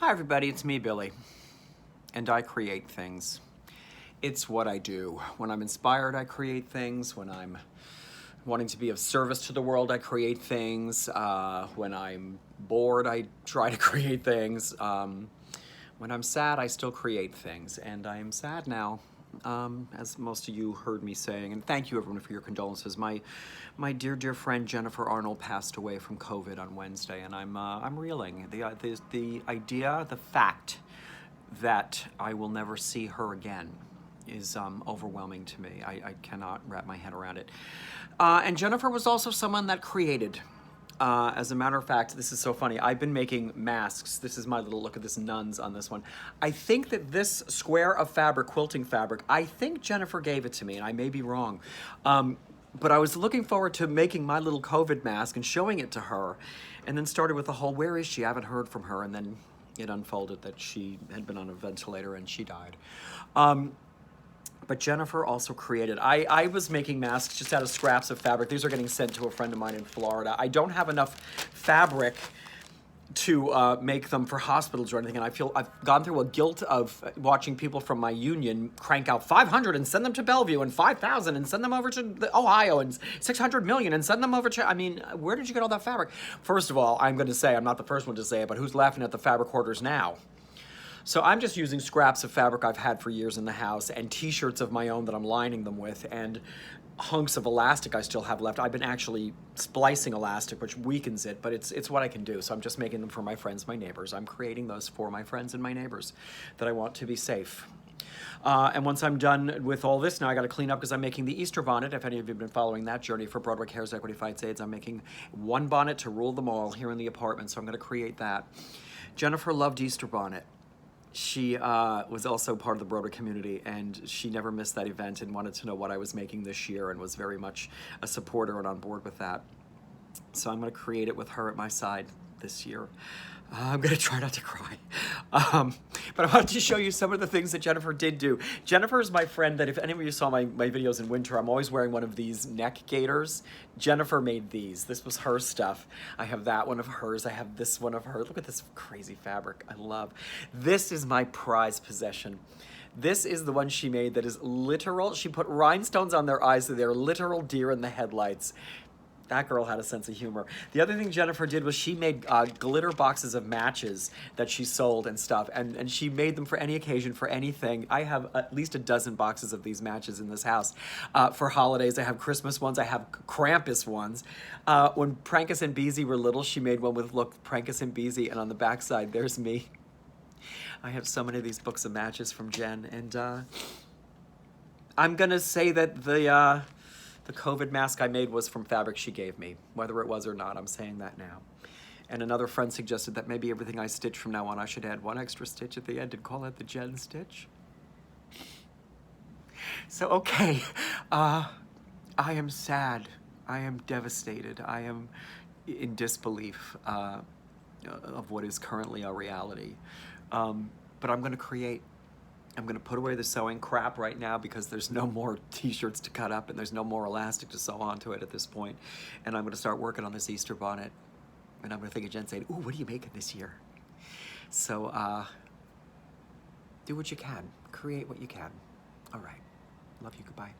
Hi everybody, it's me, Billy, and I create things. It's what I do. When I'm inspired, I create things. When I'm wanting to be of service to the world, I create things. When I'm bored, I try to create things. When I'm sad, I still create things, and I am sad now, as most of you heard me saying, and thank you everyone for your condolences. My dear friend Jennifer Arnold passed away from COVID on Wednesday, and I'm reeling. The idea, the fact that I will never see her again is overwhelming to me. I cannot wrap my head around it. And Jennifer was also someone that created. As a matter of fact, this is so funny. I've been making masks. This is my little look at this nuns on this one. I think that this square of fabric, quilting fabric, I think Jennifer gave it to me, and I may be wrong. But I was looking forward to making my little COVID mask and showing it to her, and then started with the whole, where is she? I haven't heard from her, and then it unfolded that she had been on a ventilator and she died. But Jennifer also created. I was making masks just out of scraps of fabric. These are getting sent to a friend of mine in Florida. I don't have enough fabric to make them for hospitals or anything, and I feel I've gone through a guilt of watching people from my union crank out 500 and send them to Bellevue, and 5,000 and send them over to Ohio, and 600 million and send them over to, I mean, where did you get all that fabric? First of all, I'm going to say, I'm not the first one to say it, but who's laughing at the fabric hoarders now? So I'm just using scraps of fabric I've had for years in the house and t-shirts of my own that I'm lining them with and hunks of elastic I still have left. I've been actually splicing elastic, which weakens it, but it's what I can do. So I'm just making them for my friends, my neighbors. I'm creating those for my friends and my neighbors that I want to be safe. And once I'm done with all this, now I got to clean up because I'm making the Easter bonnet. If any of you have been following that journey for Broadway Cares Equity Fights AIDS, I'm making one bonnet to rule them all here in the apartment. So I'm going to create that. Jennifer loved Easter bonnet. She was also part of the Broadway community, and she never missed that event and wanted to know what I was making this year and was very much a supporter and on board with that. So I'm going to create it with her at my side this year. I'm going to try not to cry. But I wanted to show you some of the things that Jennifer did do. Jennifer is my friend that if any of you saw my videos in winter, I'm always wearing one of these neck gaiters. Jennifer made these. This was her stuff. I have that one of hers. I have this one of hers. Look at this crazy fabric. I love. This is my prized possession. This is the one she made that is literal. She put rhinestones on their eyes so they're literal deer in the headlights. That girl had a sense of humor. The other thing Jennifer did was she made glitter boxes of matches that she sold and stuff, and she made them for any occasion, for anything. I have at least a dozen boxes of these matches in this house. For holidays, I have Christmas ones, I have Krampus ones. When Prankus and Beezy were little, she made one with, look, Prankus and Beezy, and on the backside, there's me. I have so many of these books of matches from Jen, and I'm gonna say that the COVID mask I made was from fabric she gave me. Whether it was or not, I'm saying that now. And another friend suggested that maybe everything I stitch from now on, I should add one extra stitch at the end and call it the Jen stitch. So, okay, I am sad. I am devastated. I am in disbelief of what is currently a reality. But I'm gonna create. I'm going to put away the sewing crap right now because there's no more t-shirts to cut up and there's no more elastic to sew onto it at this point. And I'm going to start working on this Easter bonnet. And I'm going to think of Jen saying, ooh, what are you making this year? So do what you can. Create what you can. All right. Love you. Goodbye.